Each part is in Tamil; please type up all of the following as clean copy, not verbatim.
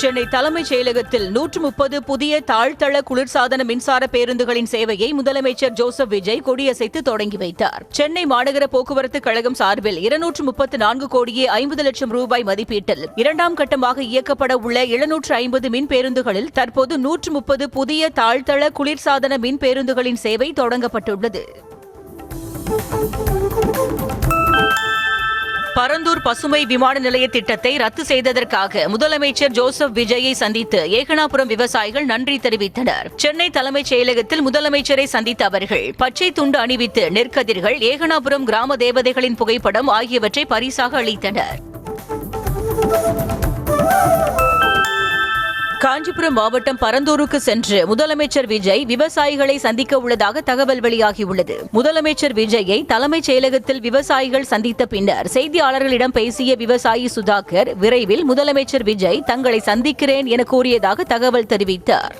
சென்னை தலைமைச் செயலகத்தில் 130 புதிய தாழ்த்தள குளிர்சாதன மின்சார பேருந்துகளின் சேவையை முதலமைச்சர் ஜோசப் விஜய் கொடியசைத்து தொடங்கி வைத்தார். சென்னை மாநகர போக்குவரத்து கழகம் சார்பில் 234 கோடியே 50 லட்சம் ரூபாய் மதிப்பீட்டில் இரண்டாம் கட்டமாக இயக்கப்பட உள்ள 750 மின் பேருந்துகளில் தற்போது 130 புதிய தாழ்த்தள குளிர்சாதன மின் பேருந்துகளின் சேவை தொடங்கப்பட்டுள்ளது. பரந்தூர் பசுமை விமான நிலைய திட்டத்தை ரத்து செய்ததற்காக முதலமைச்சர் ஜோசப் விஜயை சந்தித்து ஏகனாபுரம் விவசாயிகள் நன்றி தெரிவித்தனர். சென்னை தலைமைச் செயலகத்தில் முதலமைச்சரை சந்தித்த அவர்கள் பச்சை துண்டு அணிவித்து நெற்கதிர்கள், ஏகனாபுரம் கிராம தேவதைகளின் புகைப்படம் ஆகியவற்றை பரிசாக அளித்தனர். காஞ்சிபுரம் மாவட்டம் பரந்தூருக்கு சென்று முதலமைச்சர் விஜய் விவசாயிகளை சந்திக்க உள்ளதாக தகவல் வெளியாகியுள்ளது. முதலமைச்சர் விஜயை தலைமைச் செயலகத்தில் விவசாயிகள் சந்தித்த பின்னர் செய்தியாளர்களிடம் பேசிய விவசாயி சுதாகர், விரைவில் முதலமைச்சர் விஜய் தங்களை சந்திக்கிறேன் என கூறியதாக தகவல் தெரிவித்தார்.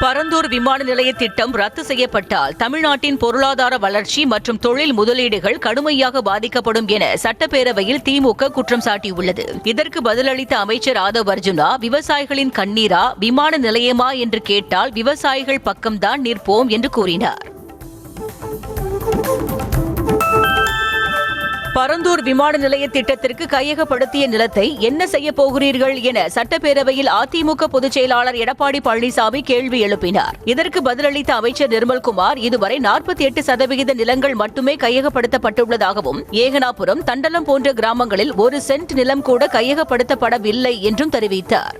பரந்தூர் விமான நிலைய திட்டம் ரத்து செய்யப்பட்டால் தமிழ்நாட்டின் பொருளாதார வளர்ச்சி மற்றும் தொழில் முதலீடுகள் கடுமையாக பாதிக்கப்படும் என சட்டப்பேரவையில் திமுக குற்றம் சாட்டியுள்ளது. இதற்கு பதிலளித்த அமைச்சர் ஆதவ் அர்ஜுனா, விவசாயிகளின் கண்ணீரா விமான நிலையமா என்று கேட்டால் விவசாயிகள் பக்கம்தான் நிற்போம் என்று கூறினார். பரந்தூர் விமான நிலைய திட்டத்திற்கு கையகப்படுத்திய நிலத்தை என்ன செய்ய போகிறீர்கள் என சட்டப்பேரவையில் அதிமுக பொதுச் செயலாளர் எடப்பாடி பழனிசாமி கேள்வி எழுப்பினார். இதற்கு பதிலளித்த அமைச்சர் நிர்மல்குமார், இதுவரை 48% நிலங்கள் மட்டுமே கையகப்படுத்தப்பட்டுள்ளதாகவும் ஏகனாபுரம், தண்டலம் போன்ற கிராமங்களில் 1 சென்ட் நிலம் கூட கையகப்படுத்தப்படவில்லை என்றும் தெரிவித்தார்.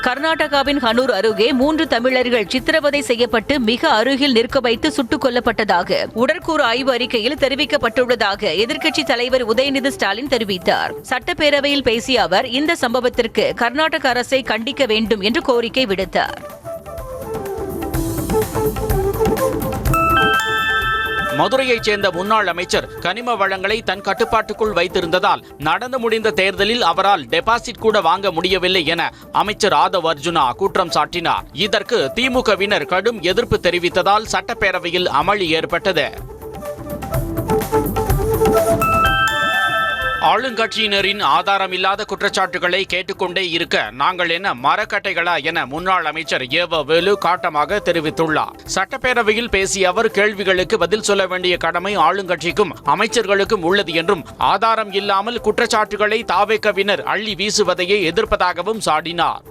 கர்நாடகாவின் ஹனூர் அருகே 3 தமிழர்கள் சித்திரவதை செய்யப்பட்டு மிக அருகில் நிற்க வைத்து சுட்டுக் கொல்லப்பட்டதாக உடற்கூறு ஆய்வு அறிக்கையில் தெரிவிக்கப்பட்டுள்ளதாக எதிர்க்கட்சித் தலைவர் உதயநிதி ஸ்டாலின் தெரிவித்தார். சட்டப்பேரவையில் பேசிய அவர் இந்த சம்பவத்திற்கு கர்நாடக அரசை கண்டிக்க வேண்டும் என்று கோரிக்கை விடுத்தார். மதுரையைச் சேர்ந்த முன்னாள் அமைச்சர் கனிம வளங்களை தன் கட்டுப்பாட்டுக்குள் வைத்திருந்ததால் நடந்து முடிந்த தேர்தலில் அவரால் டெபாசிட் கூட வாங்க முடியவில்லை என அமைச்சர் ஆதவ் அர்ஜுனா குற்றம் சாட்டினார். இதற்கு திமுகவினர் கடும் எதிர்ப்பு தெரிவித்ததால் சட்டப்பேரவையில் அமளி ஏற்பட்டது. ஆளுங்கட்சியினரின் ஆதாரமில்லாத குற்றச்சாட்டுகளை கேட்டுக்கொண்டே இருக்க நாங்கள் என்ன மரக்கட்டைகளா என முன்னாள் அமைச்சர் ஏவ வேலு காட்டமாக தெரிவித்துள்ளார். சட்டப்பேரவையில் பேசிய அவர், கேள்விகளுக்கு பதில் சொல்ல வேண்டிய கடமை ஆளுங்கட்சிக்கும் அமைச்சர்களுக்கும் உள்ளது என்றும், ஆதாரம் இல்லாமல் குற்றச்சாட்டுகளை தாவேகவினர் அள்ளி வீசுவதையே எதிர்ப்பதாகவும் சாடினார்.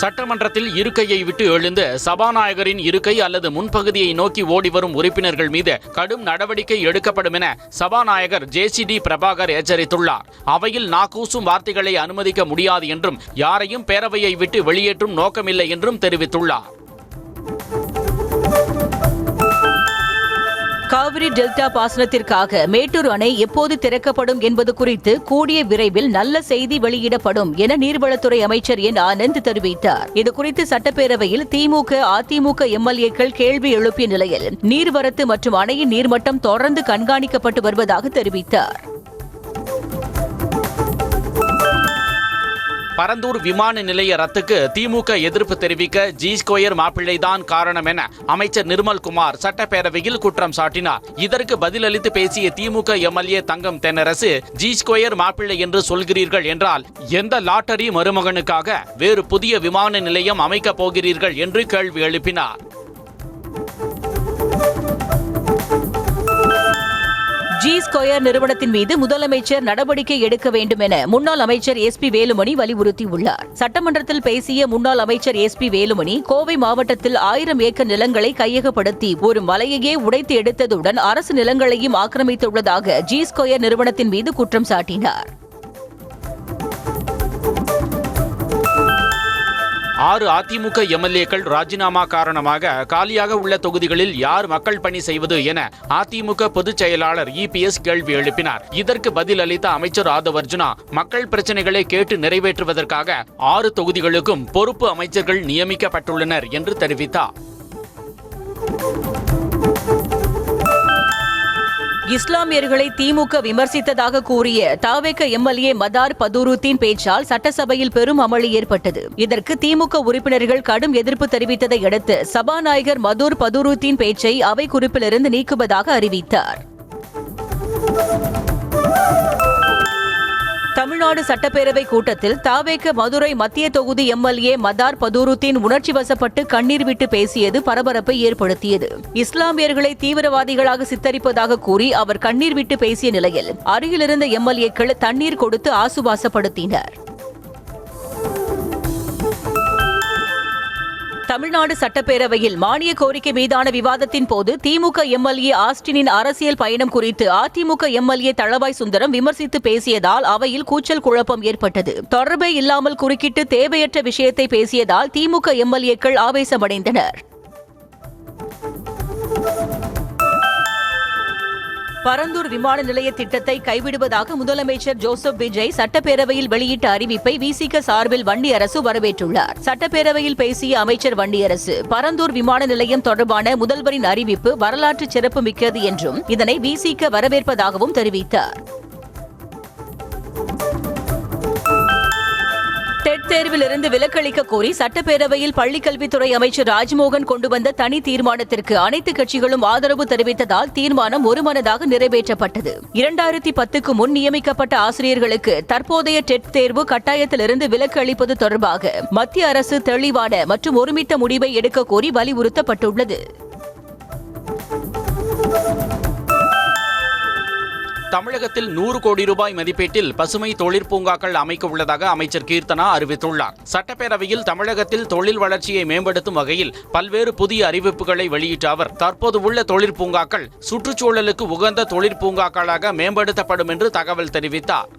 சட்டமன்றத்தில் இருக்கையை விட்டு எழுந்து சபாநாயகரின் இருக்கை அல்லது முன்பகுதியை நோக்கி ஓடிவரும் உறுப்பினர்கள் மீது கடும் நடவடிக்கை எடுக்கப்படும் என சபாநாயகர் JCD பிரபாகர் எச்சரித்துள்ளார். அவையில் நாக்கூசும் வார்த்தைகளை அனுமதிக்க முடியாது என்றும், யாரையும் பேரவையை விட்டு வெளியேற்றும் நோக்கமில்லை என்றும் தெரிவித்துள்ளார். காவிரி டெல்டா பாசனத்திற்காக மேட்டூர் அணை எப்போது திறக்கப்படும் என்பது குறித்து கூடிய விரைவில் நல்ல செய்தி வெளியிடப்படும் என நீர்வளத்துறை அமைச்சர் என் ஆனந்த் தெரிவித்தார். இதுகுறித்து சட்டப்பேரவையில் திமுக, அதிமுக MLAக்கள் கேள்வி எழுப்பிய நிலையில் நீர்வரத்து மற்றும் அணையின் நீர்மட்டம் தொடர்ந்து கண்காணிக்கப்பட்டு வருவதாக தெரிவித்தார். பரந்தூர் விமான நிலைய ரத்துக்கு திமுக எதிர்ப்பு தெரிவிக்க G2 மாப்பிள்ளைதான் காரணம் என அமைச்சர் நிர்மல்குமார் சட்டப்பேரவையில் குற்றம் சாட்டினார். இதற்கு பதிலளித்து பேசிய திமுக MLA தங்கம் தென்னரசு, G2 மாப்பிள்ளை என்று சொல்கிறீர்கள் என்றால் எந்த லாட்டரி மருமகனுக்காக வேறு புதிய விமான நிலையம் அமைக்கப் போகிறீர்கள் என்று கேள்வி எழுப்பினார். G2 நிறுவனத்தின் மீது முதலமைச்சர் நடவடிக்கை எடுக்க வேண்டும் என முன்னாள் அமைச்சர் SP வேலுமணி வலியுறுத்தியுள்ளார். சட்டமன்றத்தில் பேசிய முன்னாள் அமைச்சர் SP வேலுமணி, கோவை மாவட்டத்தில் 1000 ஏக்கர் நிலங்களை கையகப்படுத்தி ஒரு மலையையே உடைத்து எடுத்ததுடன் அரசு நிலங்களையும் ஆக்கிரமித்துள்ளதாக G2 நிறுவனத்தின் மீது குற்றம் சாட்டினார். 6 அதிமுக MLAக்கள் ராஜினாமா காரணமாக காலியாக உள்ள தொகுதிகளில் யார் மக்கள் பணி செய்வது என அதிமுக பொதுச் செயலாளர் EPS கேள்வி எழுப்பினார். இதற்கு பதில் அளித்த அமைச்சர் ஆதவ் அர்ஜுனா, மக்கள் பிரச்சனைகளை கேட்டு நிறைவேற்றுவதற்காக 6 தொகுதிகளுக்கும் பொறுப்பு அமைச்சர்கள் நியமிக்கப்பட்டுள்ளனர் என்று தெரிவித்தார். இஸ்லாமியர்களை திமுக விமர்சித்ததாக கூறிய தாவேக எம்எல்ஏ மதார் பதூருத்தீன் பேச்சால் சட்டசபையில் பெரும் அமளி ஏற்பட்டது. இதற்கு திமுக உறுப்பினர்கள் கடும் எதிர்ப்பு தெரிவித்ததை அடுத்து சபாநாயகர் மதூர் பதூருத்தீன் பேச்சை அவை குறிப்பிலிருந்து நீக்குவதாக அறிவித்தார். தமிழ்நாடு சட்டப்பேரவை கூட்டத்தில் தாவேக மதுரை மத்திய தொகுதி எம்எல்ஏ மதார் பதூருத்தீன் உணர்ச்சி வசப்பட்டு கண்ணீர் விட்டு பேசியது பரபரப்பை ஏற்படுத்தியது. இஸ்லாமியர்களை தீவிரவாதிகளாக சித்தரிப்பதாக கூறி அவர் கண்ணீர் விட்டு பேசிய நிலையில் அருகிலிருந்த எம்எல்ஏக்கள் தண்ணீர் கொடுத்து ஆசுவாசப்படுத்தினர். தமிழ்நாடு சட்டப்பேரவையில் மானிய கோரிக்கை மீதான விவாதத்தின் போது திமுக எம்எல்ஏ ஆஸ்டினின் அரசியல் பயணம் குறித்து அதிமுக எம்எல்ஏ தளவாய் சுந்தரம் விமர்சித்து பேசியதால் அவையில் கூச்சல் குழப்பம் ஏற்பட்டது. தொடர்பே இல்லாமல் குறுக்கிட்டு தேவையற்ற விஷயத்தை பேசியதால் திமுக எம்எல்ஏக்கள் ஆவேசமடைந்தனர். பரந்தூர் விமான நிலைய திட்டத்தை கைவிடுவதாக முதலமைச்சர் ஜோசப் விஜய் சட்டப்பேரவையில் வெளியிட்ட அறிவிப்பை விசிக சார்பில் வன்னியரசு வரவேற்றுள்ளார். சட்டப்பேரவையில் பேசிய அமைச்சர் வன்னியரசு பரந்தூர் விமான நிலையம் தொடர்பான முதல்வரின் அறிவிப்பு வரலாற்று சிறப்பு மிக்கது என்றும் இதனை விசிக வரவேற்பதாகவும் தெரிவித்தார். டெட் தேர்வில் இருந்து விலக்களிக்க கோரி சட்டப்பேரவையில் பள்ளிக்கல்வித்துறை அமைச்சர் ராஜ்மோகன் கொண்டு வந்த தனி தீர்மானத்திற்கு அனைத்து கட்சிகளும் ஆதரவு தெரிவித்ததால் தீர்மானம் ஒருமனதாக நிறைவேற்றப்பட்டது. 2010க்கு முன் நியமிக்கப்பட்ட ஆசிரியர்களுக்கு தற்போதைய டெட் தேர்வு கட்டாயத்திலிருந்து விலக்கு அளிப்பது தொடர்பாக மத்திய அரசு தெளிவான மற்றும் ஒருமித்த முடிவை எடுக்க கோரி வலியுறுத்தப்பட்டுள்ளது. தமிழகத்தில் 100 கோடி ரூபாய் மதிப்பீட்டில் பசுமை தொழிற்பூங்காக்கள் அமைக்க உள்ளதாக அமைச்சர் கீர்த்தனா அறிவித்துள்ளார். சட்டப்பேரவையில் தமிழகத்தில் தொழில் வளர்ச்சியை மேம்படுத்தும் வகையில் பல்வேறு புதிய அறிவிப்புகளை வெளியிட்ட அவர் தற்போது உள்ள தொழிற்பூங்காக்கள் சுற்றுச்சூழலுக்கு உகந்த தொழிற்பூங்காக்களாக மேம்படுத்தப்படும் என்று தகவல் தெரிவித்தார்.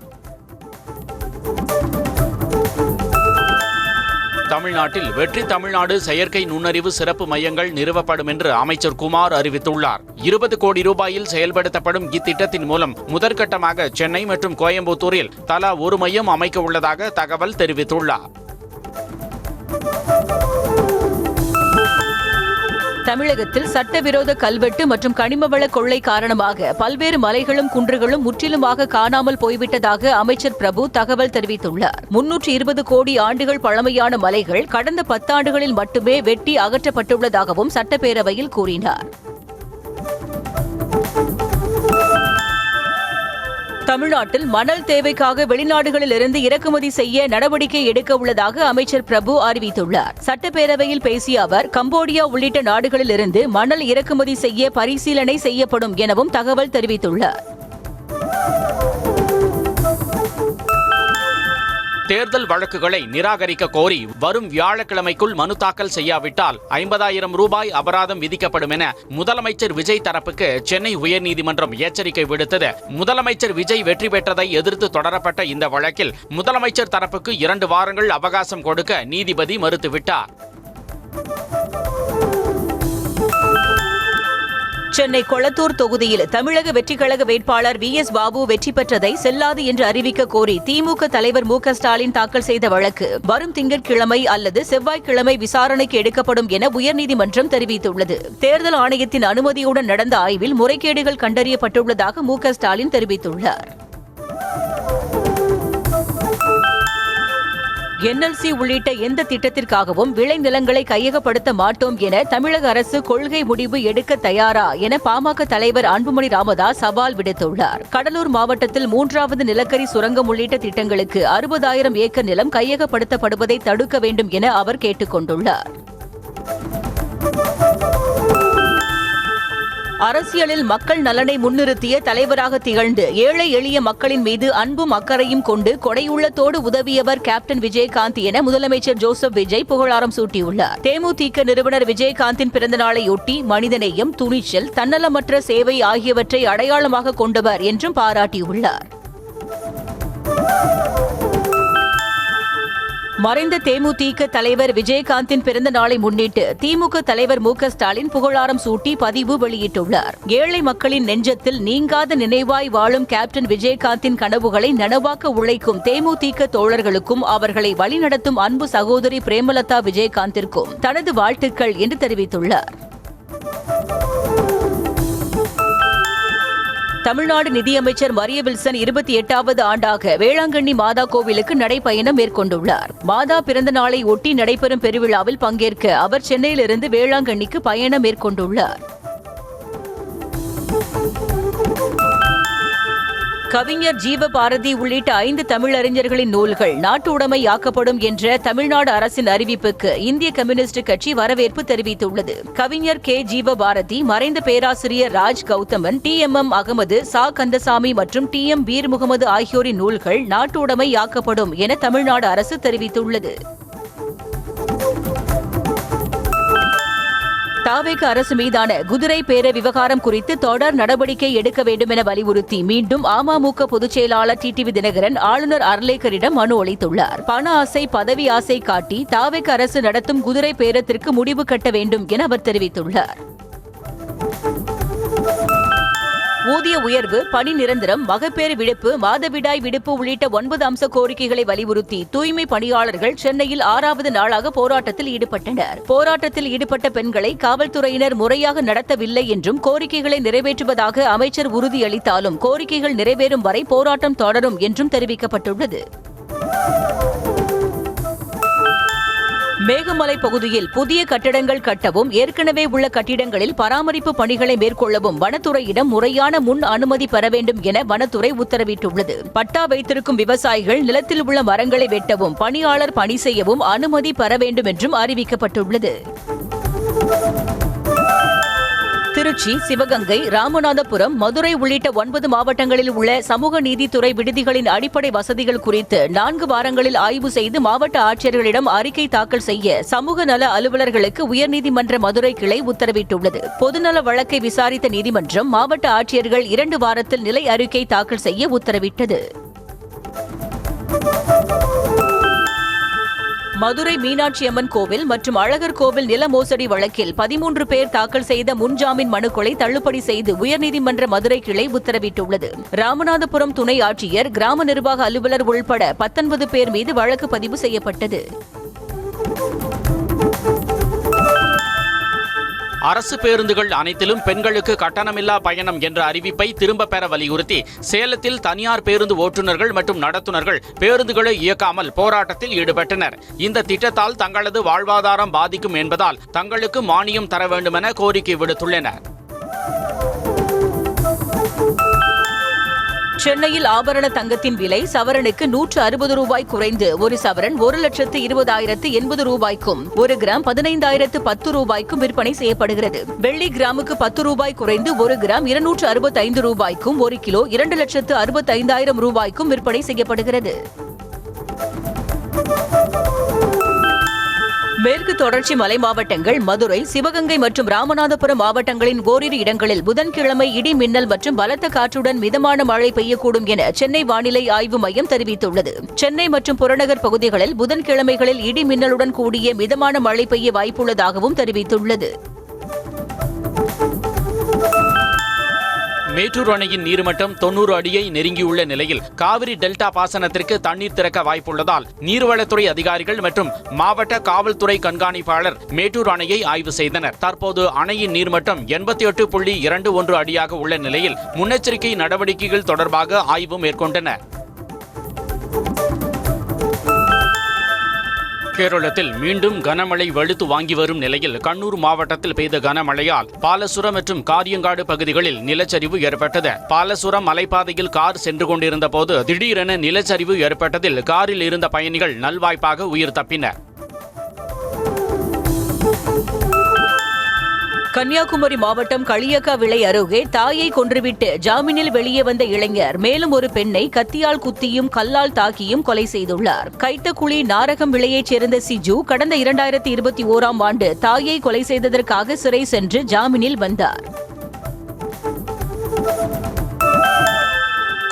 தமிழ்நாட்டில் வெற்றி தமிழ்நாடு செயற்கை நுண்ணறிவு சிறப்பு மையங்கள் நிறுவப்படும் என்று அமைச்சர் குமார் அறிவித்துள்ளார். 20 கோடி ரூபாயில் செயல்படுத்தப்படும் இத்திட்டத்தின் மூலம் முதற்கட்டமாக சென்னை மற்றும் கோயம்புத்தூரில் தலா ஒரு மையம் அமைக்க உள்ளதாக தகவல் தெரிவித்துள்ளார். தமிழகத்தில் சட்டவிரோத கல்வெட்டு மற்றும் கனிமவள கொள்ளை காரணமாக பல்வேறு மலைகளும் குன்றுகளும் முற்றிலுமாக காணாமல் போய்விட்டதாக அமைச்சர் பிரபு தகவல் தெரிவித்துள்ளார். 320 கோடி ஆண்டுகள் பழமையான மலைகள் கடந்த 10 ஆண்டுகளில் மட்டுமே வெட்டி அகற்றப்பட்டுள்ளதாகவும் சட்டப்பேரவையில் கூறினார். தமிழ்நாட்டில் மணல் தேவைக்காக வெளிநாடுகளில் இருந்து இறக்குமதி செய்ய நடவடிக்கை எடுக்க உள்ளதாக அமைச்சர் பிரபு அறிவித்துள்ளார். சட்டப்பேரவையில் பேசிய அவர் கம்போடியா உள்ளிட்ட நாடுகளில் இருந்து மணல் இறக்குமதி செய்ய பரிசீலனை செய்யப்படும் எனவும் தகவல் தெரிவித்துள்ளார். தேர்தல் வழக்குகளை நிராகரிக்க கோரி வரும் வியாழக்கிழமைக்குள் மனு தாக்கல் செய்யாவிட்டால் 50,000 ரூபாய் அபராதம் விதிக்கப்படும் என முதலமைச்சர் விஜய் தரப்புக்கு சென்னை உயர்நீதிமன்றம் எச்சரிக்கை விடுத்தது. முதலமைச்சர் விஜய் வெற்றி பெற்றதை எதிர்த்து தொடரப்பட்ட இந்த வழக்கில் முதலமைச்சர் தரப்புக்கு 2 வாரங்கள் அவகாசம் கொடுக்க நீதிபதி மறுத்துவிட்டார். சென்னை கொளத்தூர் தொகுதியில் தமிழக வெற்றிக்கழக வேட்பாளர் VS பாபு வெற்றி பெற்றதை செல்லாது என்று அறிவிக்க கோரி திமுக தலைவர் மு.க. ஸ்டாலின் தாக்கல் செய்த வழக்கு வரும் திங்கட்கிழமை அல்லது செவ்வாய்க்கிழமை விசாரணைக்கு எடுக்கப்படும் என உயர்நீதிமன்றம் தெரிவித்துள்ளது. தேர்தல் ஆணையத்தின் அனுமதியுடன் நடந்த ஆய்வில் முறைகேடுகள் கண்டறியப்பட்டுள்ளதாக மு.க. ஸ்டாலின் தெரிவித்துள்ளார். NLC உள்ளிட்ட எந்த திட்டத்திற்காகவும் விளைநிலங்களை கையகப்படுத்த மாட்டோம் என தமிழக அரசு கொள்கை முடிவு எடுக்க தயாரா என பாமக தலைவர் அன்புமணி ராமதாஸ் சவால் விடுத்துள்ளார். கடலூர் மாவட்டத்தில் 3வது நிலக்கரி சுரங்கம் உள்ளிட்ட திட்டங்களுக்கு 60,000 ஏக்கர் நிலம் கையகப்படுத்தப்படுவதை தடுக்க வேண்டும் என அவர் கேட்டுக் கொண்டுள்ளார். அரசியலில் மக்கள் நலனை முன்னிறுத்திய தலைவராக திகழ்ந்து ஏழை எளிய மக்களின் மீது அன்பும் அக்கறையும் கொண்டு கொடையுள்ளத்தோடு உதவியவர் கேப்டன் விஜயகாந்த் என முதலமைச்சர் ஜோசப் விஜய் புகழாரம் சூட்டியுள்ளார். தேமுதிக நிறுவனர் விஜயகாந்தின் பிறந்தநாளையொட்டி மனிதநேயம், துணிச்சல், தன்னலமற்ற சேவை ஆகியவற்றை அடையாளமாக கொண்டவர் என்றும் பாராட்டியுள்ளார். மறைந்த தேமுதிக தலைவர் விஜயகாந்தின் பிறந்த நாளை முன்னிட்டு திமுக தலைவர் மு.க. ஸ்டாலின் புகழாரம் சூட்டி பதிவு வெளியிட்டுள்ளார். ஏழை மக்களின் நெஞ்சத்தில் நீங்காத நினைவாய் வாழும் கேப்டன் விஜயகாந்தின் கனவுகளை நனவாக்க உழைக்கும் தேமுதிக தோழர்களுக்கும் அவர்களை வழிநடத்தும் அன்பு சகோதரி பிரேமலதா விஜயகாந்திற்கும் தனது வாழ்த்துக்கள் என்று தெரிவித்துள்ளார். தமிழ்நாடு நிதியமைச்சர் மரிய வில்சன் 28வது ஆண்டாக வேளாங்கண்ணி மாதா கோவிலுக்கு நடைபயணம் மேற்கொண்டுள்ளார். மாதா பிறந்த நாளை ஒட்டி நடைபெறும் பெருவிழாவில் பங்கேற்க அவர் சென்னையிலிருந்து வேளாங்கண்ணிக்கு பயணம் மேற்கொண்டுள்ளார். கவிஞர் ஜீவபாரதி உள்ளிட்ட 5 தமிழறிஞர்களின் நூல்கள் நாட்டு உடைமையாக்கப்படும் என்ற தமிழ்நாடு அரசின் அறிவிப்புக்கு இந்திய கம்யூனிஸ்ட் கட்சி வரவேற்பு தெரிவித்துள்ளது. கவிஞர் கே. ஜீவபாரதி, மறைந்த பேராசிரியர் ராஜ் கௌதமன், TMM அகமது, சா. கந்தசாமி மற்றும் TM பீர் முகமது ஆகியோரின் நூல்கள் நாட்டு உடைமையாக்கப்படும் என தமிழ்நாடு அரசு தெரிவித்துள்ளது. தாவேக அரசு மீதான குதிரை பேர விவகாரம் குறித்து தொடர் நடவடிக்கை எடுக்க வேண்டும் என வலியுறுத்தி மீண்டும் அமமுக பொதுச் செயலாளர் டிடிவி தினகரன் ஆளுநர் அர்லேக்கரிடம் மனு அளித்துள்ளார். பண ஆசை, பதவி ஆசை காட்டி தாவேக அரசு நடத்தும் குதிரை பேரத்திற்கு முடிவு கட்ட வேண்டும் என அவர் தெரிவித்துள்ளார். ஊதிய உயர்வு, பணி நிரந்தரம், மகப்பேறு விடுப்பு, மாதவிடாய் விடுப்பு உள்ளிட்ட 9 அம்ச கோரிக்கைகளை வலியுறுத்தி தூய்மை பணியாளர்கள் சென்னையில் 6வது நாளாக போராட்டத்தில் ஈடுபட்டனர். போராட்டத்தில் ஈடுபட்ட பெண்களை காவல்துறையினர் முறையாக நடத்தவில்லை என்றும் கோரிக்கைகளை நிறைவேற்றுவதாக அமைச்சர் உறுதியளித்தாலும் கோரிக்கைகள் நிறைவேறும் வரை போராட்டம் தொடரும் என்றும் தெரிவிக்கப்பட்டுள்ளது. மேகமலை பகுதியில் புதிய கட்டடங்கள் கட்டவும், ஏற்கனவே உள்ள கட்டிடங்களில் பராமரிப்பு பணிகளை மேற்கொள்ளவும் வனத்துறையிடம் முறையான முன் அனுமதி பெற வேண்டும் என வனத்துறை உத்தரவிட்டுள்ளது. பட்டா வைத்திருக்கும் விவசாயிகள் நிலத்தில் உள்ள மரங்களை வெட்டவும், பணியாளர் பணி செய்யவும் அனுமதி பெற வேண்டும் என்றும் அறிவிக்கப்பட்டுள்ளது. திருச்சி, சிவகங்கை, ராமநாதபுரம், மதுரை உள்ளிட்ட 9 மாவட்டங்களில் உள்ள சமூக நீதித்துறை விடுதிகளின் அடிப்படை வசதிகள் குறித்து 4 வாரங்களில் ஆய்வு செய்து மாவட்ட ஆட்சியர்களிடம் அறிக்கை தாக்கல் செய்ய சமூக நல அலுவலர்களுக்கு உயர்நீதிமன்ற மதுரை கிளை உத்தரவிட்டுள்ளது. பொதுநல வழக்கை விசாரித்த நீதிமன்றம் மாவட்ட ஆட்சியர்கள் 2 வாரத்தில் நிலை அறிக்கை தாக்கல் செய்ய உத்தரவிட்டது. மதுரை மீனாட்சி அம்மன் கோவில் மற்றும் அழகர் கோவில் நில மோசடி வழக்கில் 13 பேர் தாக்கல் செய்த முன்ஜாமீன் மனுக்களை தள்ளுபடி செய்து உயர்நீதிமன்ற மதுரை கிளை உத்தரவிட்டுள்ளது. ராமநாதபுரம் துணை ஆட்சியர், கிராம நிர்வாக அலுவலர் உள்பட 19 பேர் மீது வழக்கு பதிவு செய்யப்பட்டது. அரசு பேருந்துகள் அனைத்திலும் பெண்களுக்கு கட்டணமில்லா பயணம் என்ற அறிவிப்பை திரும்ப பெற வலியுறுத்தி சேலத்தில் தனியார் பேருந்து ஓட்டுநர்கள் மற்றும் நடத்துனர்கள் பேருந்துகளை இயக்காமல் போராட்டத்தில் ஈடுபட்டனர். இந்த திட்டத்தால் தங்களது வாழ்வாதாரம் பாதிக்கும் என்பதால் தங்களுக்கு மானியம் தர வேண்டுமென கோரிக்கை விடுத்துள்ளனர். சென்னையில் ஆபரண தங்கத்தின் விலை சவரனுக்கு 160 ரூபாய் குறைந்து ஒரு சவரன் 1,20,80 ரூபாய்க்கும், 1 கிராம் 15,010 ரூபாய்க்கும் விற்பனை செய்யப்படுகிறது. வெள்ளி கிராமுக்கு 10 ரூபாய் குறைந்து 1 கிராம் 265 ரூபாய்க்கும், 1 கிலோ 2,65,000 ரூபாய்க்கும் விற்பனை செய்யப்படுகிறது. மேற்கு தொடர்ச்சி மலை மாவட்டங்கள், மதுரை, சிவகங்கை மற்றும் ராமநாதபுரம் மாவட்டங்களின் ஓரிரு இடங்களில் புதன்கிழமை இடி மின்னல் மற்றும் பலத்த காற்றுடன் மிதமான மழை பெய்யக்கூடும் என சென்னை வானிலை ஆய்வு மையம் தெரிவித்துள்ளது. சென்னை மற்றும் புறநகர் பகுதிகளில் புதன்கிழமைகளில் இடி மின்னலுடன் கூடிய மிதமான மழை பெய்ய வாய்ப்புள்ளதாகவும் தெரிவித்துள்ளது. மேட்டூர் அணையின் நீர்மட்டம் 90 அடியை நெருங்கியுள்ள நிலையில் காவிரி டெல்டா பாசனத்திற்கு தண்ணீர் திறக்க வாய்ப்புள்ளதால் நீர்வளத்துறை அதிகாரிகள் மற்றும் மாவட்ட காவல்துறை கண்காணிப்பாளர் மேட்டூர் அணையை ஆய்வு செய்தனர். தற்போது அணையின் நீர்மட்டம் 88.21 அடியாக உள்ள நிலையில் முன்னெச்சரிக்கை நடவடிக்கைகள் தொடர்பாக ஆய்வு மேற்கொண்டனர். கேரளத்தில் மீண்டும் கனமழை வெளுத்து வாங்கி வரும் நிலையில் கண்ணூர் மாவட்டத்தில் பெய்த கனமழையால் பாலசுரம் மற்றும் காரியங்காடு பகுதிகளில் நிலச்சரிவு ஏற்பட்டது. பாலசுரம் மலைப்பாதையில் கார் சென்று கொண்டிருந்த போது திடீரென நிலச்சரிவு ஏற்பட்டதில் காரில் இருந்த பயணிகள் நல்வாய்ப்பாக உயிர் தப்பினர். கன்னியாகுமரி மாவட்டம் களியக்காவிளை அருகே தாயை கொன்றுவிட்டு ஜாமீனில் வெளியே வந்த இளைஞர் மேலும் ஒரு பெண்ணை கத்தியால் குத்தியும் கல்லால் தாக்கியும் கொலை செய்துள்ளார். கைத்தக்குழி நாரகம் விளையைச் சேர்ந்த சிஜு கடந்த 2021ஆம் ஆண்டு தாயை கொலை செய்ததற்காக சிறை சென்று ஜாமீனில் வந்தார்.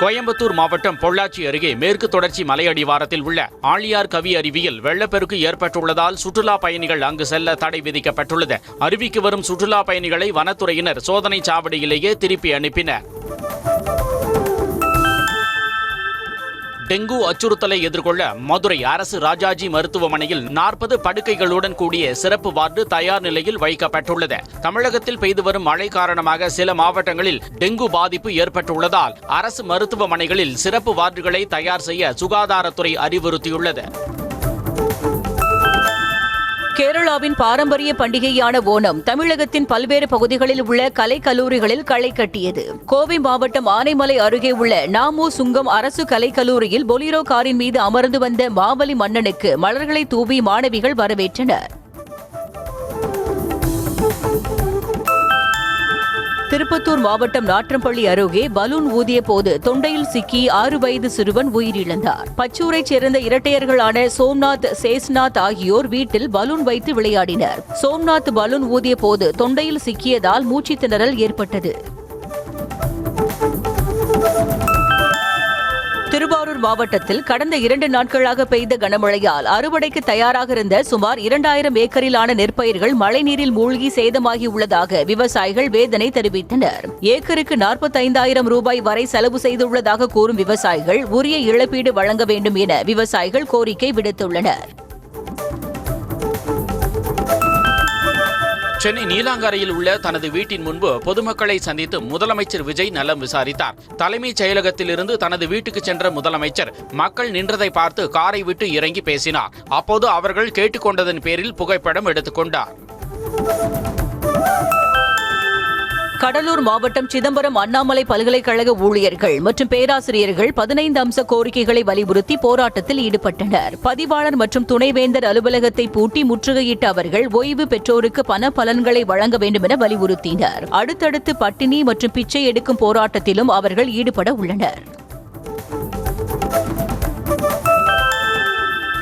கோயம்புத்தூர் மாவட்டம் பொள்ளாச்சி அருகே மேற்கு தொடர்ச்சி மலையடிவாரத்தில் உள்ள ஆழியார் கவி அருவியில் வெள்ளப்பெருக்கு ஏற்பட்டுள்ளதால் சுற்றுலா பயணிகள் அங்கு செல்ல தடை விதிக்கப்பட்டுள்ளது. அருவிக்கு வரும் சுற்றுலா பயணிகளை வனத்துறையினர் சோதனை சாவடியிலேயே திருப்பி அனுப்பினர். டெங்கு அச்சுறுத்தலை எதிர்கொள்ள மதுரை அரசு ராஜாஜி மருத்துவமனையில் 40 படுக்கைகளுடன் கூடிய சிறப்பு வார்டு தயார் நிலையில் வைக்கப்பட்டுள்ளது. தமிழகத்தில் பெய்து வரும் மழை காரணமாக சில மாவட்டங்களில் டெங்கு பாதிப்பு ஏற்பட்டுள்ளதால் அரசு மருத்துவமனைகளில் சிறப்பு வார்டுகளை தயார் செய்ய சுகாதாரத்துறை அறிவுறுத்தியுள்ளது. கேரளாவின் பாரம்பரிய பண்டிகையான ஓணம் தமிழகத்தின் பல்வேறு பகுதிகளில் உள்ள கலை கல்லூரிகளில் களை கட்டியது. கோவை மாவட்டம் ஆனைமலை அருகே உள்ள நாமு சுங்கம் அரசு கலை கல்லூரியில் பொலிரோ காரின் மீது அமர்ந்து வந்த மாவலி மன்னனுக்கு மலர்களை தூவி மாணவிகள் வரவேற்றனர். திருப்பத்தூர் மாவட்டம் நாற்றம்பள்ளி அருகே பலூன் ஊதிய போது தொண்டையில் சிக்கி 6 வயது சிறுவன் உயிரிழந்தார். பச்சூரைச் சேர்ந்த இரட்டையர்களான சோம்நாத் சேஸ்நாத் ஆகியோர் வீட்டில் பலூன் வைத்து விளையாடினர். சோம்நாத் பலூன் ஊதிய போது தொண்டையில் சிக்கியதால் மூச்சுத் திணறல் ஏற்பட்டது. திருவாரூர் மாவட்டத்தில் கடந்த 2 நாட்களாக பெய்த கனமழையால் அறுவடைக்கு தயாராக இருந்த சுமார் 2000 ஏக்கரிலான நெற்பயிர்கள் மழைநீரில் மூழ்கி சேதமாகியுள்ளதாக விவசாயிகள் வேதனை தெரிவித்தனர். ஏக்கருக்கு 45,000 ரூபாய் வரை செலவு செய்துள்ளதாக கூறும் விவசாயிகள் உரிய இழப்பீடு வழங்க வேண்டும் என விவசாயிகள் கோரிக்கை விடுத்துள்ளனர். சென்னை நீலாங்கரையில் உள்ள தனது வீட்டின் முன்பு பொதுமக்களை சந்தித்து முதலமைச்சர் விஜய் நலம் விசாரித்தார். தலைமைச் செயலகத்திலிருந்து தனது வீட்டுக்கு சென்ற முதலமைச்சர் மக்கள் நின்றதை பார்த்து காரை விட்டு இறங்கி பேசினார். அப்போது அவர்கள் கேட்டுக்கொண்டதன் பேரில் புகைப்படம் எடுத்துக்கொண்டார். கடலூர் மாவட்டம் சிதம்பரம் அண்ணாமலை பல்கலைக்கழக ஊழியர்கள் மற்றும் பேராசிரியர்கள் 15 அம்ச கோரிக்கைகளை வலியுறுத்தி போராட்டத்தில் ஈடுபட்டனர். பதிவாளர் மற்றும் துணைவேந்தர் அலுவலகத்தை பூட்டி முற்றுகையிட்ட அவர்கள் ஓய்வு பெற்றோருக்கு பண பலன்களை வழங்க வேண்டும் என வலியுறுத்தினர். அடுத்தடுத்து பட்டினி மற்றும் பிச்சை எடுக்கும் போராட்டத்திலும் அவர்கள் ஈடுபட உள்ளனர்.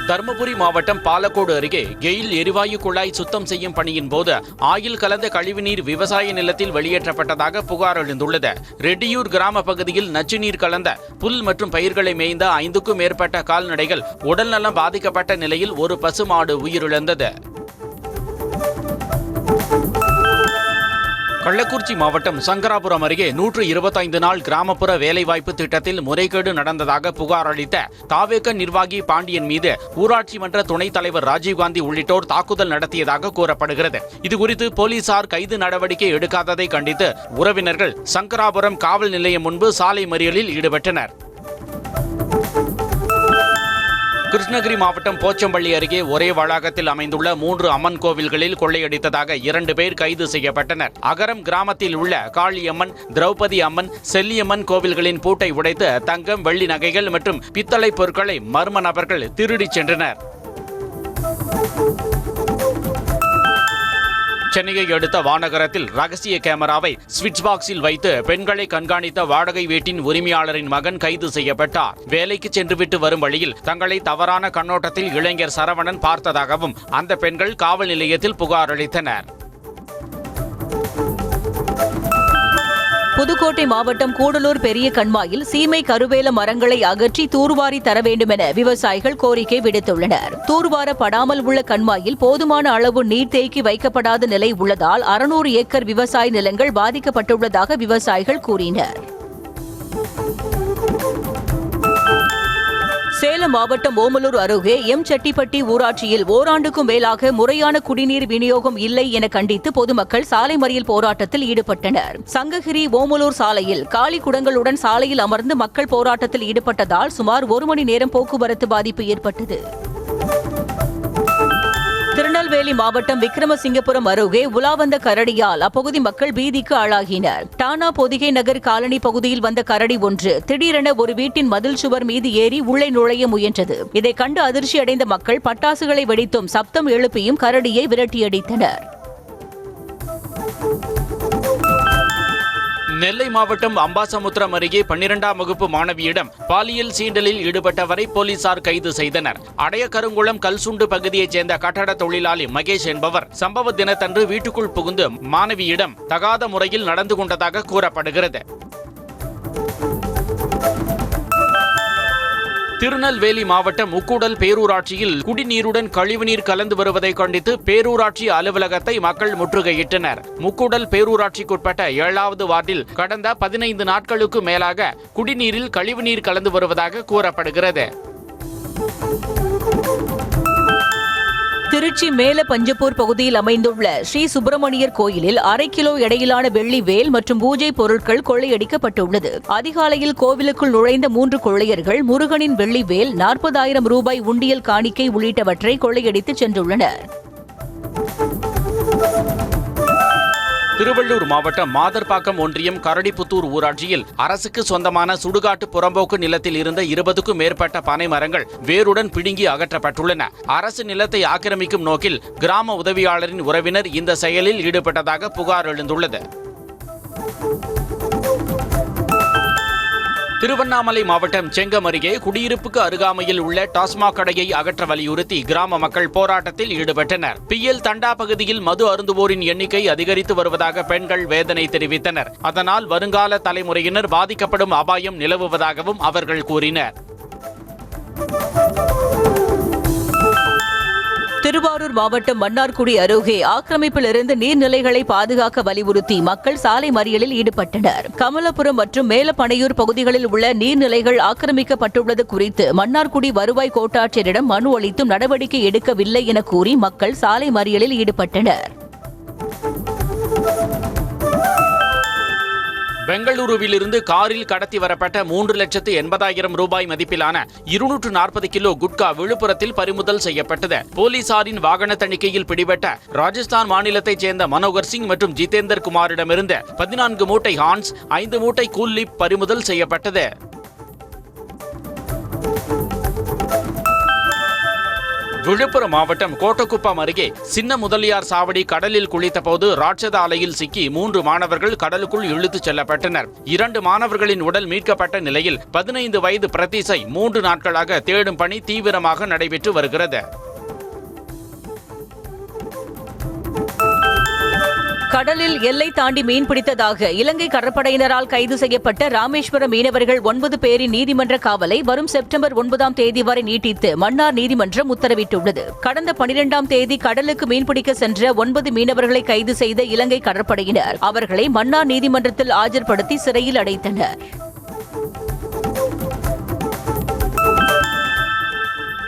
தருமபுரி மாவட்டம் பாலக்கோடு அருகே கெயில் எரிவாயு குழாய் சுத்தம் செய்யும் பணியின் போது ஆயில் கலந்த கழிவுநீர் விவசாய நிலத்தில் வெளியேற்றப்பட்டதாக புகார் எழுந்துள்ளது. ரெட்டியூர் கிராம பகுதியில் நச்சுநீர் கலந்த புல் மற்றும் பயிர்களை மேய்ந்த 5க்கும் மேற்பட்ட கால்நடைகள் உடல்நலம் பாதிக்கப்பட்ட நிலையில் ஒரு பசுமாடு உயிரிழந்தது. கள்ளக்குறிச்சி மாவட்டம் சங்கராபுரம் அருகே 125 நாள் கிராமப்புற வேலைவாய்ப்பு திட்டத்தில் முறைகேடு நடந்ததாக புகார் அளித்த தாவேக நிர்வாகி பாண்டியன் மீது ஊராட்சி மன்ற துணைத் தலைவர் ராஜீவ்காந்தி உள்ளிட்டோர் தாக்குதல் நடத்தியதாக கூறப்படுகிறது. இதுகுறித்து போலீசார் கைது நடவடிக்கை எடுக்காததை கண்டித்து உறவினர்கள் சங்கராபுரம் காவல் நிலையம் முன்பு சாலை மறியலில் ஈடுபட்டனர். கிருஷ்ணகிரி மாவட்டம் போச்சம்பள்ளி அருகே ஒரே வளாகத்தில் அமைந்துள்ள 3 அம்மன் கோவில்களில் கொள்ளையடித்ததாக 2 பேர் கைது செய்யப்பட்டனர். அகரம் கிராமத்தில் உள்ள காளியம்மன், திரௌபதி அம்மன், செல்லியம்மன் கோவில்களின் பூட்டை உடைத்து தங்கம், வெள்ளி நகைகள் மற்றும் பித்தளை பொருட்களை மர்ம நபர்கள் திருடிச் சென்றனர். சென்னையை அடுத்த வானகரத்தில் ரகசிய கேமராவை ஸ்விட்ச் பாக்ஸில் வைத்து பெண்களை கண்காணித்த வாடகை வீட்டின் உரிமையாளரின் மகன் கைது செய்யப்பட்டார். வேலைக்கு சென்றுவிட்டு வரும் வழியில் தங்களை தவறான கண்ணோட்டத்தில் இளைஞர் சரவணன் பார்த்ததாகவும் அந்த பெண்கள் காவல் நிலையத்தில் புகார் அளித்தனர். புதுக்கோட்டை மாவட்டம் கூடலூர் பெரிய கண்மாயில் சீமை கருவேல மரங்களை அகற்றி தூர்வாரி தர வேண்டும் என விவசாயிகள் கோரிக்கை விடுத்துள்ளனர். தூர்வாரப்படாமல் உள்ள கண்மாயில் போதுமான அளவு நீர் தேக்கி வைக்கப்படாத நிலை உள்ளதால் 600 ஏக்கர் விவசாய நிலங்கள் பாதிக்கப்பட்டுள்ளதாக விவசாயிகள் கூறினர். சேலம் மாவட்டம் ஓமலூர் அருகே எம் செட்டிப்பட்டி ஊராட்சியில் ஓராண்டுக்கும் மேலாக முறையான குடிநீர் விநியோகம் இல்லை என கண்டித்து பொதுமக்கள் சாலை மறியல் போராட்டத்தில் ஈடுபட்டனர். சங்ககிரி ஓமலூர் சாலையில் காலி குடங்களுடன் சாலையில் அமர்ந்து மக்கள் போராட்டத்தில் ஈடுபட்டதால் சுமார் 1 மணி நேரம் போக்குவரத்து பாதிப்பு ஏற்பட்டது. திருநெல்வேலி மாவட்டம் விக்ரமசிங்கபுரம் அருகே உலா வந்த கரடியால் அப்பகுதி மக்கள் பீதிக்கு ஆளாகினர். டானா பொதிகை நகர் காலனி பகுதியில் வந்த கரடி ஒன்று திடீரென ஒரு வீட்டின் மதில் சுவர் மீது ஏறி உள்ளே நுழைய முயன்றது. இதை கண்டு அதிர்ச்சியடைந்த மக்கள் பட்டாசுகளை வெடித்தும் சப்தம் எழுப்பியும் கரடியை விரட்டியடித்தனர். நெல்லை மாவட்டம் அம்பாசமுத்திரம் அருகே 12ஆம் வகுப்பு மாணவியிடம் பாலியல் சீண்டலில் ஈடுபட்டவரை போலீசார் கைது செய்தனர். அடையக்கருங்குளம் கல்சுண்டு பகுதியைச் சேர்ந்த கட்டட தொழிலாளி மகேஷ் என்பவர் சம்பவ தினத்தன்று வீட்டுக்குள் புகுந்து மாணவியிடம் தகாத முறையில் நடந்து கொண்டதாக கூறப்படுகிறது. திருநெல்வேலி மாவட்டம் முக்கூடல் பேரூராட்சியில் குடிநீருடன் கழிவுநீர் கலந்து வருவதை கண்டித்து பேரூராட்சி அலுவலகத்தை மக்கள் முற்றுகையிட்டனர். முக்கூடல் பேரூராட்சிக்குட்பட்ட 7வது வார்டில் கடந்த 15 நாட்களுக்கு மேலாக குடிநீரில் கழிவுநீர் கலந்து வருவதாக கூறப்படுகிறது. திருச்சி மேல பஞ்சப்பூர் பகுதியில் அமைந்துள்ள ஸ்ரீ சுப்பிரமணியர் கோயிலில் 1/2 கிலோ எடையிலான வெள்ளி வேல் மற்றும் பூஜை பொருட்கள் கொள்ளையடிக்கப்பட்டுள்ளது. அதிகாலையில் கோவிலுக்குள் நுழைந்த 3 கொள்ளையர்கள் முருகனின் வெள்ளி வேல், 40,000 ரூபாய் உண்டியல் காணிக்கை உள்ளிட்டவற்றை கொள்ளையடித்து சென்றுள்ளனர். திருவள்ளூர் மாவட்டம் மாதர்பாக்கம் ஒன்றியம் கரடிப்புத்தூர் ஊராட்சியில் அரசுக்கு சொந்தமான சுடுகாட்டு புறம்போக்கு நிலத்தில் இருந்த 20க்கும் மேற்பட்ட பனை மரங்கள் வேருடன் பிடுங்கி அகற்றப்பட்டுள்ளன. அரசு நிலத்தை ஆக்கிரமிக்கும் நோக்கில் கிராம உதவியாளரின் உறவினர் இந்த செயலில் ஈடுபட்டதாக புகார் எழுந்துள்ளது. திருவண்ணாமலை மாவட்டம் செங்கம் அருகே குடியிருப்புக்கு அருகாமையில் உள்ள டாஸ்மாக் கடையை அகற்ற வலியுறுத்தி கிராம மக்கள் போராட்டத்தில் ஈடுபட்டனர். பிஎல் தண்டா பகுதியில் மது அருந்துவோரின் எண்ணிக்கை அதிகரித்து வருவதாக பெண்கள் வேதனை தெரிவித்தனர். அதனால் வருங்கால தலைமுறையினர் பாதிக்கப்படும் அபாயம் நிலவுவதாகவும் அவர்கள் கூறினர். திருவாரூர் மாவட்டம் மன்னார்குடி அருகே ஆக்கிரமிப்பிலிருந்து நீர்நிலைகளை பாதுகாக்க வலியுறுத்தி மக்கள் சாலை மறியலில் ஈடுபட்டனர். கமலபுரம் மற்றும் மேலப்பனையூர் பகுதிகளில் உள்ள நீர்நிலைகள் ஆக்கிரமிக்கப்பட்டுள்ளது குறித்து மன்னார்குடி வருவாய் கோட்டாட்சியரிடம் மனு அளித்தும் நடவடிக்கை எடுக்கவில்லை என கூறி மக்கள் சாலை மறியலில் ஈடுபட்டனர். பெங்களூருவிலிருந்து காரில் கடத்தி வரப்பட்ட 3,80,000 ரூபாய் மதிப்பிலான 240 கிலோ குட்கா விழுப்புரத்தில் பறிமுதல் செய்யப்பட்டது. போலீசாரின் வாகன தணிக்கையில் பிடிபட்ட ராஜஸ்தான் மாநிலத்தைச் சேர்ந்த மனோகர் சிங் மற்றும் ஜிதேந்தர் குமாரிடமிருந்து 14 மூட்டை ஹான்ஸ், 5 மூட்டை கூல்லிப் பறிமுதல் செய்யப்பட்டது. விழுப்புரம் மாவட்டம் கோட்டக்குப்பம் அருகே சின்ன முதலியார் சாவடி கடலில் குளித்தபோது ராட்சத அலையில் சிக்கி 3 மாணவர்கள் கடலுக்குள் இழுத்துச் செல்லப்பட்டனர். 2 மாணவர்களின் உடல் மீட்கப்பட்ட நிலையில் 15 வயது பிரதீஷை 3 நாட்களாக தேடும் பணி தீவிரமாக நடைபெற்று வருகிறது. கடலில் எல்லை தாண்டி மீன் பிடித்ததாக இலங்கை கடற்படையினரால் கைது செய்யப்பட்ட ராமேஸ்வரம் மீனவர்கள் 9 பேரின் நீதிமன்ற காவலை வரும் செப்டம்பர் 9ஆம் தேதி வரை நீட்டித்து மன்னார் நீதிமன்றம் உத்தரவிட்டுள்ளது. கடந்த 12ஆம் தேதி கடலுக்கு மீன்பிடிக்க சென்ற 9 மீனவர்களை கைது செய்த இலங்கை கடற்படையினர் அவர்களை மன்னார் நீதிமன்றத்தில் ஆஜர்படுத்தி சிறையில் அடைத்தனர்.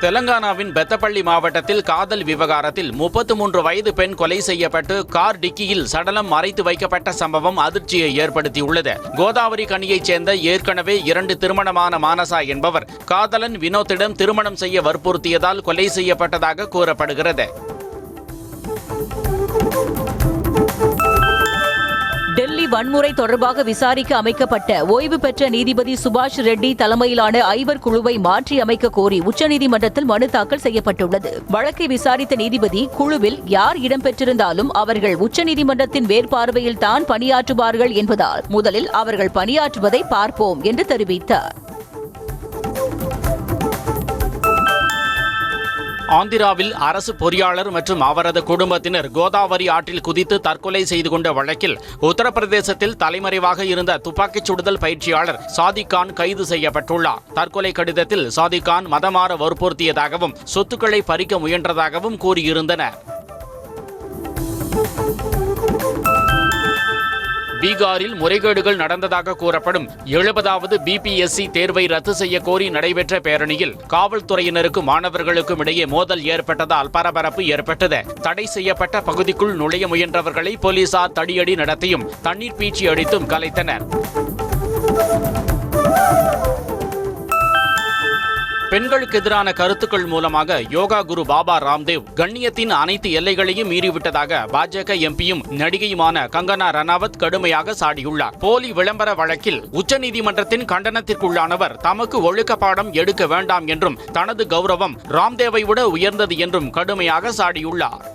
தெலங்கானாவின் பெத்தப்பள்ளி மாவட்டத்தில் காதல் விவகாரத்தில் 33 வயது பெண் கொலை செய்யப்பட்டு கார் டிக்கியில் சடலம் மறைத்து வைக்கப்பட்ட சம்பவம் அதிர்ச்சியை ஏற்படுத்தியுள்ளது. கோதாவரி கனியைச் சேர்ந்த ஏற்கனவே 2 திருமணமான மானசா என்பவர் காதலன் வினோத்திடம் திருமணம் செய்ய வற்புறுத்தியதால் கொலை செய்யப்பட்டதாக கூறப்படுகிறது. டெல்லி வன்முறை தொடர்பாக விசாரிக்க அமைக்கப்பட்ட ஓய்வு பெற்ற நீதிபதி சுபாஷ் ரெட்டி தலைமையிலான 5 குழுவை மாற்றி அமைக்க கோரி உச்சநீதிமன்றத்தில் மனு தாக்கல் செய்யப்பட்டுள்ளது. வழக்கை விசாரித்த நீதிபதி குழுவில் யார் இடம்பெற்றிருந்தாலும் அவர்கள் உச்சநீதிமன்றத்தின் மேற்பார்வையில் தான் பணியாற்றுவார்கள் என்பதால் முதலில் அவர்கள் பணியாற்றுவதை பார்ப்போம் என்று தெரிவித்தார். ஆந்திராவில் அரசு பொறியாளர் மற்றும் அவரது குடும்பத்தினர் கோதாவரி ஆற்றில் குதித்து தற்கொலை செய்து கொண்ட வழக்கில் உத்தரப்பிரதேசத்தில் தலைமறைவாக இருந்த துப்பாக்கிச் சுடுதல் பயிற்சியாளர் சாதிக் கான் கைது செய்யப்பட்டுள்ளார். தற்கொலை கடிதத்தில் சாதிக் கான் மதமாற வற்புறுத்தியதாகவும் சொத்துக்களை பறிக்க முயன்றதாகவும் கூறியிருந்தனர். பீகாரில் முறைகேடுகள் நடந்ததாக கூறப்படும் 70வது பிபிஎஸ்சி தேர்வை ரத்து செய்ய கோரி நடைபெற்ற பேரணியில் காவல்துறையினருக்கும் மாணவர்களுக்கும் இடையே மோதல் ஏற்பட்டதால் பரபரப்பு ஏற்பட்டது. தடை செய்யப்பட்ட பகுதிக்குள் நுழைய முயன்றவர்களை போலீசார் தடியடி நடத்தியும் தண்ணீர் பீச்சி அடித்தும் கலைத்தனர். பெண்களுக்கு எதிரான கருத்துக்கள் மூலமாக யோகா குரு பாபா ராம்தேவ் கண்ணியத்தின் அனைத்து எல்லைகளையும் மீறிவிட்டதாக பாஜக எம்பியும் நடிகையுமான கங்கனா ரனாவத் கடுமையாக சாடியுள்ளார். போலி விளம்பர வழக்கில் உச்சநீதிமன்றத்தின் கண்டனத்திற்குள்ளானவர் தமக்கு ஒழுக்க பாடம் எடுக்க வேண்டாம் என்றும் தனது கௌரவம் ராம்தேவை விட உயர்ந்தது என்றும் கடுமையாக சாடியுள்ளார்.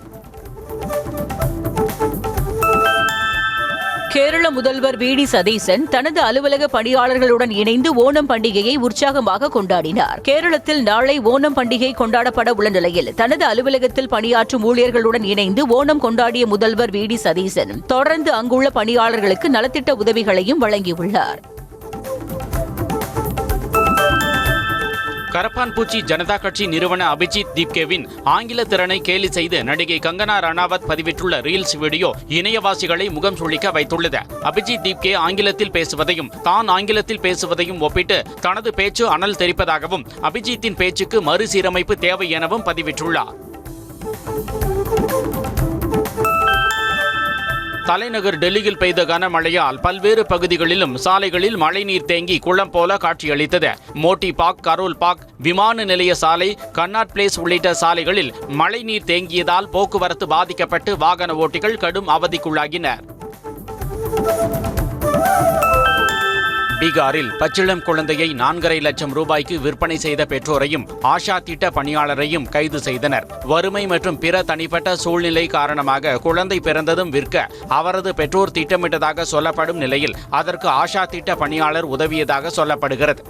கேரள முதல்வர் வி.டி. சதீசன் தனது அலுவலக பணியாளர்களுடன் இணைந்து ஓணம் பண்டிகையை உற்சாகமாக கொண்டாடினார். கேரளத்தில் நாளை ஓணம் பண்டிகை கொண்டாடப்பட உள்ள நிலையில் தனது அலுவலகத்தில் பணியாற்றும் ஊழியர்களுடன் இணைந்து ஓணம் கொண்டாடிய முதல்வர் வி.டி. சதீசன் தொடர்ந்து அங்குள்ள பணியாளர்களுக்கு நலத்திட்ட உதவிகளையும் வழங்கியுள்ளார். கரப்பான்பூச்சி ஜனதா கட்சி நிறுவன அபிஜித் தீப்கேவின் ஆங்கில திறனை கேலி செய்து நடிகை கங்கனா ரனாவத் பதிவிட்டுள்ள ரீல்ஸ் வீடியோ இணையவாசிகளை முகம் சுளிக்க வைத்துள்ளது. அபிஜித் தீப்கே ஆங்கிலத்தில் பேசுவதையும் தான் ஆங்கிலத்தில் பேசுவதையும் ஒப்பிட்டு தனது பேச்சு அனல் தெரிப்பதாகவும் அபிஜித்தின் பேச்சுக்கு மறுசீரமைப்பு தேவை எனவும் பதிவிட்டுள்ளார். தலைநகர் டெல்லியில் பெய்த கனமழையால் பல்வேறு பகுதிகளிலும் சாலைகளில் மழைநீர் தேங்கி குளம் போல காட்சியளித்தது. மோட்டி பார்க், கரோல் பார்க், விமான நிலைய சாலை, கன்னாட் பிளேஸ் உள்ளிட்ட சாலைகளில் மழைநீர் தேங்கியதால் போக்குவரத்து பாதிக்கப்பட்டு வாகன ஓட்டிகள் கடும் அவதிக்குள்ளாகினர். பீகாரில் பச்சிளம் குழந்தையை 4.5 லட்சம் ரூபாய்க்கு விற்பனை செய்த பெற்றோரையும் ஆஷா திட்ட பணியாளரையும் கைது செய்தனர். வறுமை மற்றும் பிற தனிப்பட்ட சூழ்நிலை காரணமாக குழந்தை பிறந்ததும் விற்க அவரது பெற்றோர் திட்டமிட்டதாக சொல்லப்படும் நிலையில் அதற்கு ஆஷா திட்ட பணியாளர் உதவியதாக சொல்லப்படுகிறது.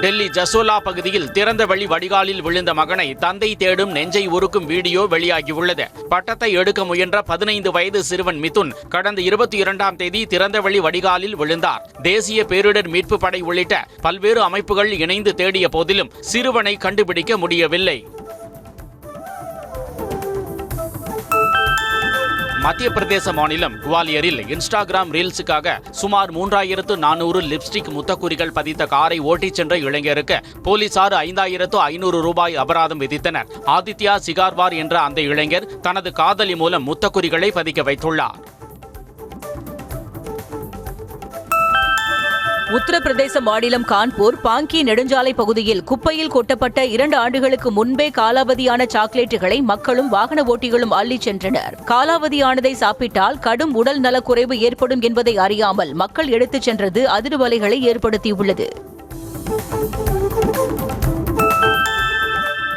டெல்லி ஜசோலா பகுதியில் திறந்த வெளி வடிகாலில் விழுந்த மகனை தந்தை தேடும் நெஞ்சை உருக்கும் வீடியோ வெளியாகியுள்ளது. பட்டத்தை எடுக்க முயன்ற 15 வயது சிறுவன் மிதுன் கடந்த 22ஆம் தேதி திறந்தவெளி வடிகாலில் விழுந்தார். தேசிய பேரிடர் மீட்பு படை உள்ளிட்ட பல்வேறு அமைப்புகள் இணைந்து தேடிய போதிலும் சிறுவனை கண்டுபிடிக்க முடியவில்லை. மத்திய பிரதேச மாநிலம் குவாலியரில் இன்ஸ்டாகிராம் ரீல்ஸுக்காக சுமார் 3400 லிப்ஸ்டிக் முத்தக்குறிகள் பதித்த காரை ஓட்டிச் சென்ற இளைஞருக்கு போலீசார் 5500 ரூபாய் அபராதம் விதித்தனர். ஆதித்யா சிகார்வார் என்ற அந்த இளைஞர் தனது காதலி மூலம் முத்தக்குறிகளை பதிக்க வைத்துள்ளார். உத்தரப்பிரதேச மாநிலம் கான்பூர் பாங்கி நெடுஞ்சாலை பகுதியில் குப்பையில் கொட்டப்பட்ட 2 ஆண்டுகளுக்கு முன்பே காலாவதியான சாக்லேட்டுகளை மக்களும் வாகன ஓட்டிகளும் அள்ளிச் சென்றனர். காலாவதியானதை சாப்பிட்டால் கடும் உடல் நலக்குறைவு ஏற்படும் என்பதை அறியாமல் மக்கள் எடுத்துச் சென்றது அதிர்வலைகளை ஏற்படுத்தியுள்ளது.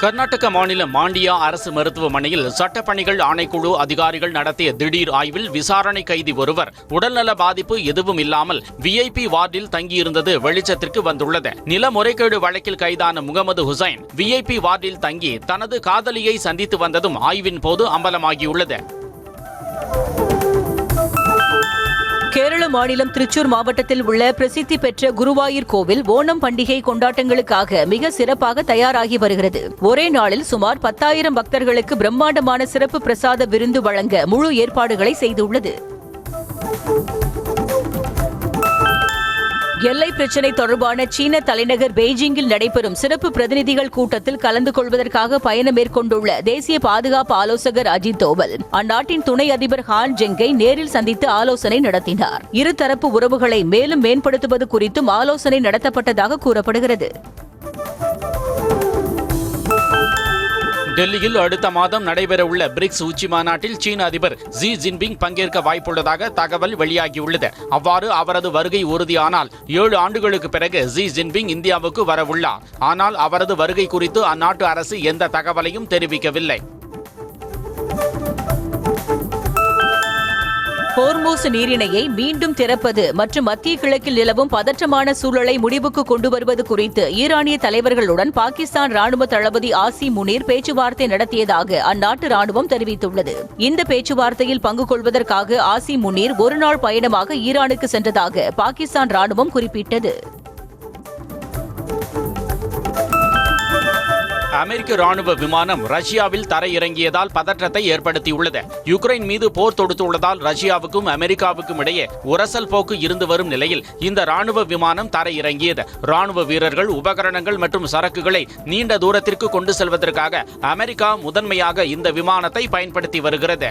கர்நாடக மாநிலம் மாண்டியா அரசு மருத்துவமனையில் சட்டப்பணிகள் ஆணைக்குழு அதிகாரிகள் நடத்திய திடீர் ஆய்வில் விசாரணை கைதி ஒருவர் உடல்நல பாதிப்பு எதுவும் இல்லாமல் VIP வார்டில் தங்கியிருந்தது வெளிச்சத்திற்கு வந்துள்ளது. நில முறைகேடு வழக்கில் கைதான முகமது ஹுசைன் VIP வார்டில் தங்கி தனது காதலியை சந்தித்து வந்ததும் ஆய்வின் போது அம்பலமாகியுள்ளது. கேரள மாநிலம் திருச்சூர் மாவட்டத்தில் உள்ள பிரசித்தி பெற்ற குருவாயூர் கோவில் ஓணம் பண்டிகை கொண்டாட்டங்களுக்காக மிக சிறப்பாக தயாராகி வருகிறது. ஒரே நாளில் சுமார் 10,000 பக்தர்களுக்கு பிரம்மாண்டமான சிறப்பு பிரசாத விருந்து வழங்க முழு ஏற்பாடுகளை செய்துள்ளது. எல்லை பிரச்சினை தொடர்பான சீன தலைநகர் பெய்ஜிங்கில் நடைபெறும் சிறப்பு பிரதிநிதிகள் கூட்டத்தில் கலந்து கொள்வதற்காக பயணம் மேற்கொண்டுள்ள தேசிய பாதுகாப்பு ஆலோசகர் அஜித் தோவல் அந்நாட்டின் துணை அதிபர் ஹான் ஜெங்கை நேரில் சந்தித்து ஆலோசனை நடத்தினார். இருதரப்பு உறவுகளை மேலும் மேம்படுத்துவது குறித்தும் ஆலோசனை நடத்தப்பட்டதாக கூறப்படுகிறது. டெல்லியில் அடுத்த மாதம் நடைபெறவுள்ள பிரிக்ஸ் உச்சி மாநாட்டில் சீன அதிபர் ஜி ஜின்பிங் பங்கேற்க வாய்ப்புள்ளதாக தகவல் வெளியாகியுள்ளது. அவ்வாறு அவரது வருகை உறுதியானால் 7 ஆண்டுகளுக்கு பிறகு ஜி ஜின்பிங் இந்தியாவுக்கு வரவுள்ளார். ஆனால் அவரது வருகை குறித்து அந்நாட்டு அரசு எந்த தகவலையும் தெரிவிக்கவில்லை. ஹோர்மூஸ் நீரிணையை மீண்டும் திறப்பது மற்றும் மத்திய கிழக்கில் நிலவும் பதற்றமான சூழலை முடிவுக்கு கொண்டு வருவது குறித்து ஈரானிய தலைவர்களுடன் பாகிஸ்தான் ராணுவ தளபதி ஆசிம் முனீர் பேச்சுவார்த்தை நடத்தியதாக அந்நாட்டு ராணுவம் தெரிவித்துள்ளது. இந்த பேச்சுவார்த்தையில் பங்கு கொள்வதற்காக ஆசிம் முனீர் ஒருநாள் பயணமாக ஈரானுக்கு சென்றதாக பாகிஸ்தான் ராணுவம் குறிப்பிட்டது. அமெரிக்க ராணுவ விமானம் ரஷ்யாவில் தரையிறங்கியதால் பதற்றத்தை ஏற்படுத்தியுள்ளது. யுக்ரைன் மீது போர் தொடுத்துள்ளதால் ரஷ்யாவுக்கும் அமெரிக்காவுக்கும் இடையே உரசல் போக்கு இருந்து வரும் நிலையில் இந்த ராணுவ விமானம் தரையிறங்கியது. ராணுவ வீரர்கள், உபகரணங்கள் மற்றும் சரக்குகளை நீண்ட தூரத்திற்கு கொண்டு செல்வதற்காக அமெரிக்கா முதன்மையாக இந்த விமானத்தை பயன்படுத்தி வருகிறது.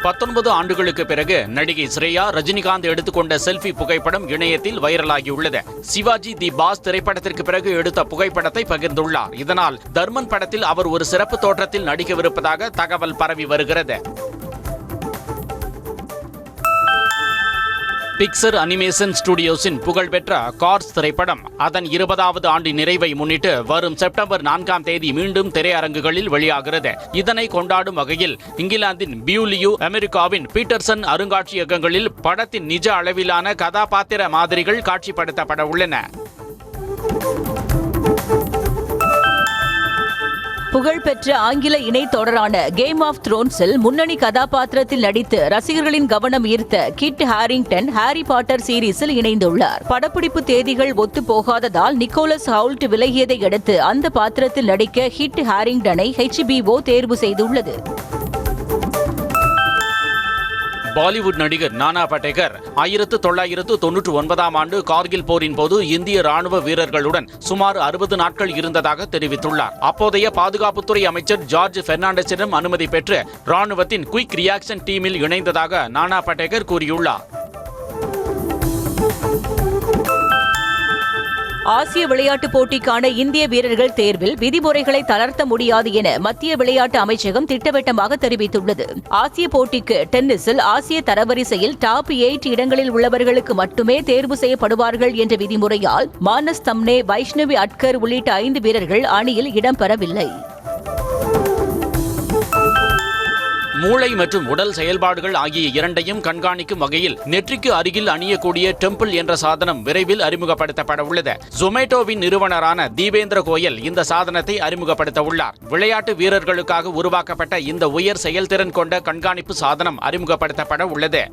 19 ஆண்டுகளுக்கு பிறகு நடிகை ஸ்ரேயா ரஜினிகாந்த் எடுத்துக்கொண்ட செல்ஃபி புகைப்படம் இணையத்தில் வைரலாகியுள்ளது. சிவாஜி தி பாஸ் திரைப்படத்திற்கு பிறகு எடுத்த புகைப்படத்தை பகிர்ந்துள்ளார். இதனால் தர்மன் படத்தில் அவர் ஒரு சிறப்பு தோற்றத்தில் நடிக்கவிருப்பதாக தகவல் பரவி வருகிறது. பிக்சர் அனிமேஷன் ஸ்டுடியோஸின் புகழ்பெற்ற கார்ஸ் திரைப்படம் அதன் 20வது ஆண்டு நிறைவை முன்னிட்டு வரும் செப்டம்பர் 4ஆம் தேதி மீண்டும் திரையரங்குகளில் வெளியாகிறது. இதனை கொண்டாடும் வகையில் இங்கிலாந்தின் பியூலியூ, அமெரிக்காவின் பீட்டர்சன் அருங்காட்சியகங்களில் படத்தின் நிஜ அளவிலான கதாபாத்திர மாதிரிகள் காட்சிப்படுத்தப்பட உள்ளன. புகழ்பெற்ற ஆங்கில இணை தொடரான கேம் ஆஃப் த்ரோன்ஸில் முன்னணி கதாபாத்திரத்தில் நடித்து ரசிகர்களின் கவனம் ஈர்த்த கிட் ஹாரிங்டன் ஹாரி பாட்டர் சீரீஸில் இணைந்துள்ளார். படப்பிடிப்பு தேதிகள் ஒத்து போகாததால் நிக்கோலஸ் ஹவுல்ட் விலகியதை அடுத்து அந்த பாத்திரத்தில் நடிக்க கிட் ஹாரிங்டனை HBO தேர்வு செய்துள்ளது. பாலிவுட் நடிகர் நானா படேகர் 1999ஆம் ஆண்டு கார்கில் போரின் போது இந்திய ராணுவ வீரர்களுடன் சுமார் 60 நாட்கள் இருந்ததாக தெரிவித்துள்ளார். அப்போதைய பாதுகாப்புத்துறை அமைச்சர் ஜார்ஜ் பெர்னாண்டஸிடம் அனுமதி பெற்று ராணுவத்தின் குயிக் ரியாக்ஷன் டீமில் இணைந்ததாக நானா படேகர் கூறியுள்ளார். ஆசிய விளையாட்டுப் போட்டிக்கான இந்திய வீரர்கள் தேர்வில் விதிமுறைகளை தளர்த்த முடியாது என மத்திய விளையாட்டு அமைச்சகம் திட்டவட்டமாக தெரிவித்துள்ளது. ஆசிய போட்டிக்கு டென்னிஸில் ஆசிய தரவரிசையில் டாப் 8 இடங்களில் உள்ளவர்களுக்கு மட்டுமே தேர்வு செய்யப்படுவார்கள் என்ற விதிமுறையால் மானஸ் தம்னே, வைஷ்ணவி அட்கர் உள்ளிட்ட 5 வீரர்கள் அணியில் இடம்பெறவில்லை. மூளை மற்றும் உடல் செயல்பாடுகள் ஆகிய இரண்டையும் கண்காணிக்கும் வகையில் நெற்றிக்கு அருகில் அணியக்கூடிய டெம்பிள் என்ற சாதனம் விரைவில் அறிமுகப்படுத்தப்பட உள்ளது. ஜொமேட்டோவின் நிறுவனரான தீபேந்திர கோயல் இந்த சாதனத்தை அறிமுகப்படுத்த உள்ளார். விளையாட்டு வீரர்களுக்காக உருவாக்கப்பட்ட இந்த உயர் செயல்திறன் கொண்ட கண்காணிப்பு சாதனம் அறிமுகப்படுத்தப்பட உள்ளது.